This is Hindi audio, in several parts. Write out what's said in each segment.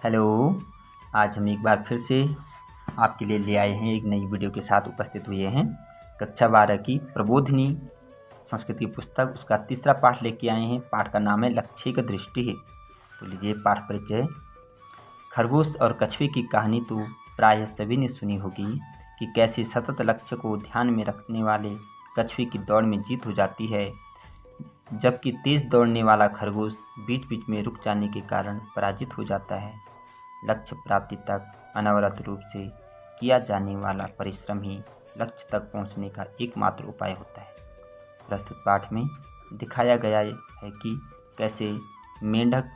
हेलो। आज हम एक बार फिर से आपके लिए ले आए हैं, एक नई वीडियो के साथ उपस्थित हुए हैं। कक्षा 12 की प्रबोधिनी संस्कृति पुस्तक, उसका तीसरा पाठ लेके आए हैं। पाठ का नाम है लक्ष्यिक दृष्टि। तो लीजिए पाठ परिचय। खरगोश और कछुए की कहानी तो प्रायः सभी ने सुनी होगी कि कैसे सतत लक्ष्य को ध्यान में रखने वाले कछुए की दौड़ में जीत हो जाती है, जबकि तेज दौड़ने वाला खरगोश बीच बीच में रुक जाने के कारण पराजित हो जाता है। लक्ष्य प्राप्ति तक अनवरत रूप से किया जाने वाला परिश्रम ही लक्ष्य तक पहुंचने का एकमात्र उपाय होता है। प्रस्तुत पाठ में दिखाया गया है कि कैसे मेंढक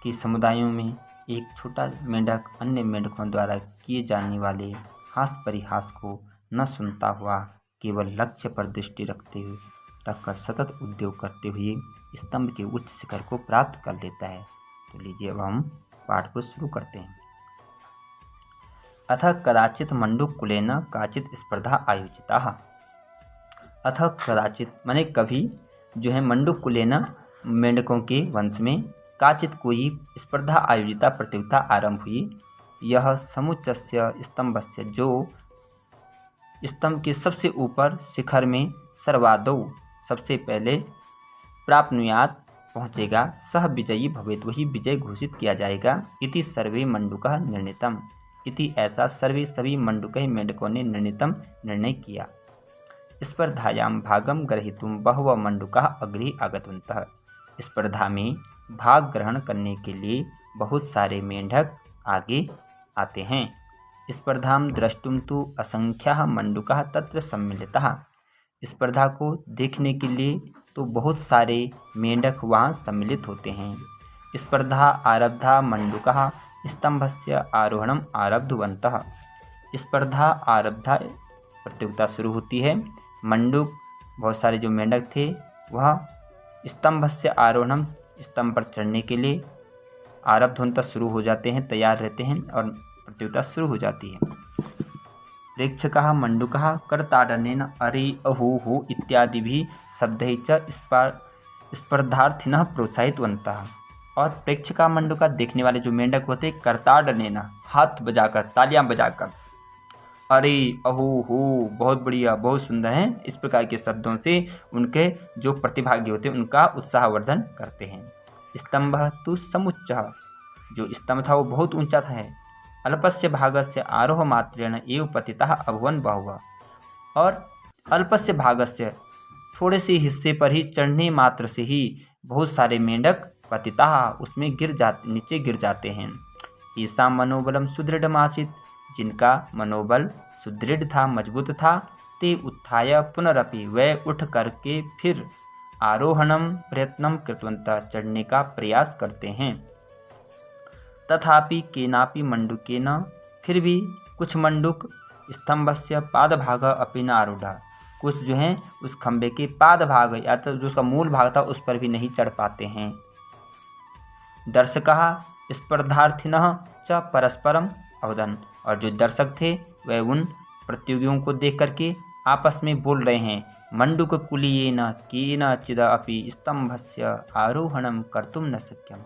के समुदायों में एक छोटा मेंढक अन्य मेंढकों द्वारा किए जाने वाले हास परिहास को न सुनता हुआ केवल लक्ष्य पर दृष्टि रखकर सतत उद्योग करते हुए स्तंभ के उच्च शिखर को प्राप्त कर लेता है। तो लीजिए अब हम पाठ को शुरू करते हैं। अथ कदाचित मंडूकुलेन काचित स्पर्धा आयोजिता। अथ कदाचित माने कभी जो है मंडूकुलेन मेंढकों के वंश में काचित कोई स्पर्धा आयोजिता प्रतियोगिता आरंभ हुई। यह समुच्चस्य स्तंभस्य जो स्तंभ के सबसे ऊपर शिखर में सर्वादौ सबसे पहले प्राप्नुयात पहुँचेगा, सह विजयी भवेत् वही विजय घोषित किया जाएगा। इति सर्वे मंडूकः निर्णीतम्। इति ऐसा सर्वे सभी मंडूकः मेंढकों ने निर्णीतम निर्णय किया। स्पर्धायां भागं ग्रहीतुं बहवः मंडूकाः अग्रे आगतवन्तः। स्पर्धा में भाग ग्रहण करने के लिए बहुत सारे मेंढक आगे आते हैं। स्पर्धां द्रष्टुं तु असंख्याः मंडूकाः तत्र सम्मिलिताः। स्पर्धा को देखने के लिए तो बहुत सारे मेंढक वहाँ सम्मिलित होते हैं। स्पर्धा आरब्धा मंडूकाः स्तंभस्य आरोहणम् आरब्धवन्तः। स्पर्धा आरब्धा प्रतियोगिता शुरू होती है। मंडूक बहुत सारे जो मेंढक थे वह स्तंभस्य आरोहणम स्तंभ पर चढ़ने के लिए आरब्धवन्तः शुरू हो जाते हैं, तैयार रहते हैं और प्रतियोगिता शुरू हो जाती है। प्रेक्षकाः मंडूकाः करताडनेन अरे अहो हो इत्यादि शब्दैः च स्पर्धार्थिनः प्रोत्साहितवन्तः। और प्रेक्षका मंडूका देखने वाले जो मेंढक होते करताडनेन हाथ बजाकर तालियां बजाकर अरे अहो हो बहुत बढ़िया बहुत सुंदर हैं इस प्रकार के शब्दों से उनके जो प्रतिभागी होते हैं उनका उत्साहवर्धन करते हैं। स्तंभः तु समुच्चः जो स्तंभ था वो बहुत ऊंचा था। अल्पस्य भागस्य आरोह मात्रेण एव पतितः अभवन् बहवः। और अल्पस्य भागस्य थोड़े से हिस्से पर ही चढ़ने मात्र से ही बहुत सारे मेंढक पतितः उसमें नीचे गिर जाते हैं। ईसा मनोबलम सुदृढ़मासीत् जिनका मनोबल सुदृढ़ था मजबूत था, ते उत्थाय पुनरपि वे उठ करके फिर आरोहणम प्रयत्नं कृतवन्तः चढ़ने का प्रयास करते हैं। तथापि केनापि मंडूकेन फिर भी कुछ मंडूक स्तंभस्य पादभाग अपि न आरूढ़ कुछ जो हैं उस खंबे के पाद भाग या तो जो उसका मूल भाग था उस पर भी नहीं चढ़ पाते हैं। दर्शकाः स्पर्धार्थिनः च परस्परम अवदन् और जो दर्शक थे वह उन प्रतियोगियों को देख करके आपस में बोल रहे हैं मंडूक कुलीयेन केनचिद अपि स्तंभस्य आरोहणं कर्तुं न शक्यम्।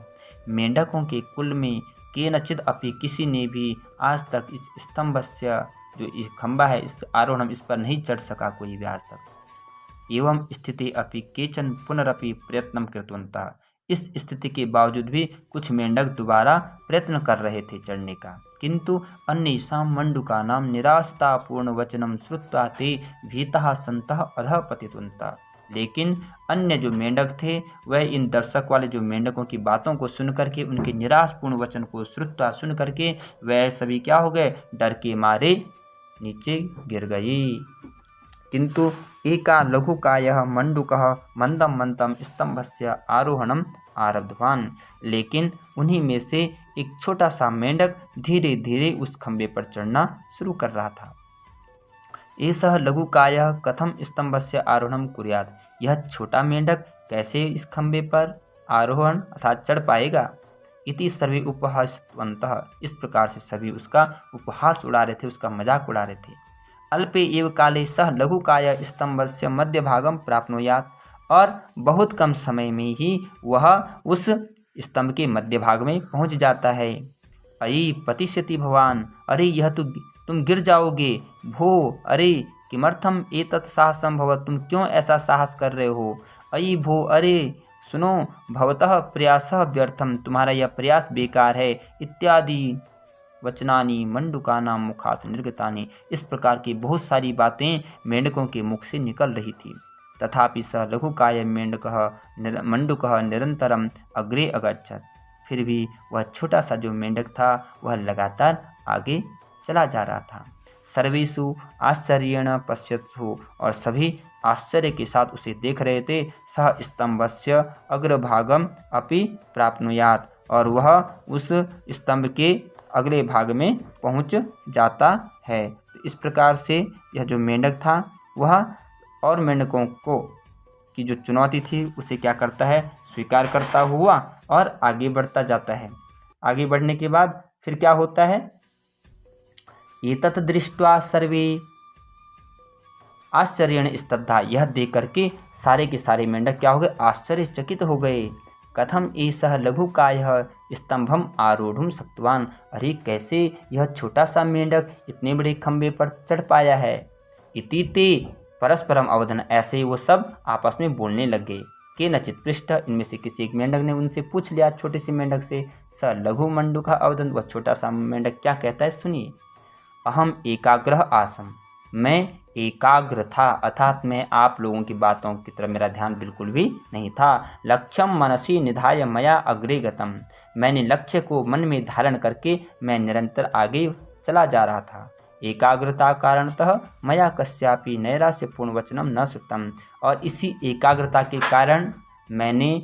मेंढकों के कुल में केनचिद अपि किसी ने भी आज तक इस स्तंभस्य जो इस खंबा है इस आरोहणम इस पर नहीं चढ़ सका कोई भी आज तक। एवं स्थिति अपि केचन पुनरपि प्रयत्नं कृतवन्तः इस स्थिति के बावजूद भी कुछ मेंढक दोबारा प्रयत्न कर रहे थे चढ़ने का, किंतु अन्येषां मंडूकानां निराशतापूर्ण वचनं श्रुत्वा ते भीताः सन्तः अधः पतितवन्तः। लेकिन अन्य जो मेंढक थे वह इन दर्शक वाले जो मेंढकों की बातों को सुन करके उनके निराशपूर्ण वचन को श्रुत्वा सुन करके वह सभी क्या हो गए, डर के मारे नीचे गिर गए। किंतु एका लघुकायः मंडूकः मंदं मंदं स्तंभस्य आरोहणम् आरब्धवान्। लेकिन उन्हीं में से एक छोटा सा मेंढक धीरे धीरे उस खंबे पर चढ़ना शुरू कर रहा था। एषः लघुकायः कथम स्तंभस्य आरोहणं कुर्यात् यह छोटा मेंढक कैसे इस खंबे पर आरोहण अर्थात चढ़ पाएगा। इति सर्वे उपहासवन्तः इस प्रकार से सभी उसका उपहास उड़ा रहे थे, उसका मजाक उड़ा रहे थे। अल्पे एव काले सह लघुकाय स्तंभस्य मध्यभागं प्राप्नुयात् और बहुत कम समय में ही वह उस स्तंभ के मध्य भाग में पहुंच जाता है। अयि पतिष्यति भवान, अरे यह तो तुम गिर जाओगे। भो, अरे किमर्थम एतत् साहसं भवत्, तुम क्यों ऐसा साहस कर रहे हो। अयि भो, अरे सुनो, भवतः प्रयासः व्यर्थम, तुम्हारा यह प्रयास बेकार है। इत्यादि वचनानि मंडूकानां मुखात् निर्गतानि, इस प्रकार की बहुत सारी बातें मेंढकों के मुख से निकल रही थी। तथापि सः लघुकाय मंडूकः निरंतरम अग्रे अगच्छत्, फिर भी वह छोटा सा जो मेंढक था वह लगातार आगे चला जा रहा था। सर्वेषु आश्चर्येण पश्यत्सु, और सभी आश्चर्य के साथ उसे देख रहे थे। सः स्तंभस्य अग्रभागम अपि प्राप्नुयात्, और वह उस स्तंभ के अगले भाग में पहुंच जाता है। तो इस प्रकार से यह जो मेंढक था वह और मेंढकों को की जो चुनौती थी उसे क्या करता है, स्वीकार करता हुआ और आगे बढ़ता जाता है। आगे बढ़ने के बाद फिर क्या होता है, एतत् दृष्ट्वा सर्वे आश्चर्येण स्तब्धा, यह देख करके सारे के सारे मेंढक क्या हो गए, आश्चर्यचकित हो गए। कथम एषः लघुकायः स्तंभम आरूढ़ुम शक्तवान, अरे कैसे यह छोटा सा मेंढक इतने बड़े खंबे पर चढ़ पाया है। इति ते परस्परम अवदन, ऐसे वो सब आपस में बोलने लग गए। केनचित् पृष्ठ, इनमें से किसी एक मेंढक ने उनसे पूछ लिया, छोटे से मेंढक से। स लघु मंडूक अवदन, वह छोटा सा मेंढक क्या कहता है सुनिए। अहम एकाग्रह आसम, मैं एकाग्र था, अर्थात मैं आप लोगों की बातों की तरफ मेरा ध्यान बिल्कुल भी नहीं था। लक्ष्यम मनसी निधाय मया अग्रे गतम, मैंने लक्ष्य को मन में धारण करके मैं निरंतर आगे चला जा रहा था। एकाग्रता कारणतः मया कस्यापि नैराश्यपूर्ण वचनम न श्रुतम, और इसी एकाग्रता के कारण मैंने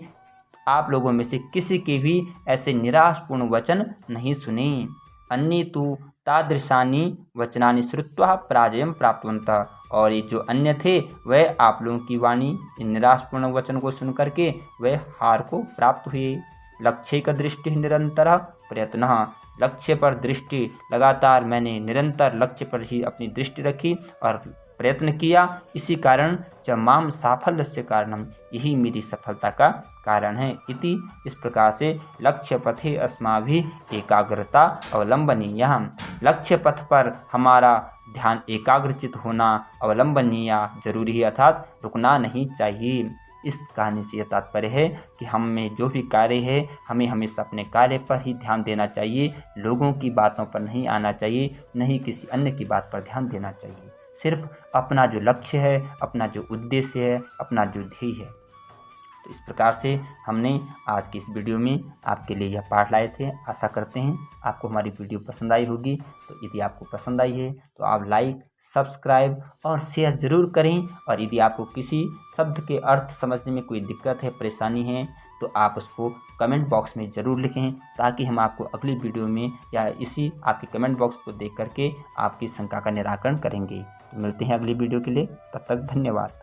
आप लोगों में से किसी के भी ऐसे निराशपूर्ण वचन नहीं सुने। अन्य तु तादृशानि वचनानि श्रुत्वा पराजयं प्राप्तवन्तः, और ये जो अन्य थे वह आप लोगों की वाणी इन निराशपूर्ण वचन को सुन करके वह हार को प्राप्त हुए। लक्ष्य का दृष्टि निरंतर प्रयत्न, लक्ष्य पर दृष्टि, लगातार मैंने निरंतर लक्ष्य पर ही अपनी दृष्टि रखी और प्रयत्न किया, इसी कारण च माम साफल्यस्य कारणम, यही मेरी सफलता का कारण है। इति, इस प्रकार से लक्ष्य पथे अस्माभिः एकाग्रता अवलंबनीय, लक्ष्य पथ पर हमारा ध्यान एकाग्रचित होना अवलंबनीय जरूरी है, अर्थात रुकना नहीं चाहिए। इस कहानी से यह तात्पर्य है कि हम में जो भी कार्य है हमें हमेशा अपने कार्य पर ही ध्येन देना चाहिए, लोगों की बातों पर नहीं आना चाहिए, नहीं किसी अन्य की बात पर ध्यान देना चाहिए। सिर्फ अपना जो लक्ष्य है, अपना जो उद्देश्य है, अपना जो ध्येय है। तो इस प्रकार से हमने आज की इस वीडियो में आपके लिए यह पाठ लाए थे। आशा करते हैं आपको हमारी वीडियो पसंद आई होगी। तो यदि आपको पसंद आई है तो आप लाइक, सब्सक्राइब और शेयर ज़रूर करें। और यदि आपको किसी शब्द के अर्थ समझने में कोई दिक्कत है, परेशानी है, तो आप उसको कमेंट बॉक्स में ज़रूर लिखें, ताकि हम आपको अगली वीडियो में या इसी आपके कमेंट बॉक्स को देख करके आपकी शंका का निराकरण करेंगे। तो मिलते हैं अगली वीडियो के लिए, तब तक धन्यवाद।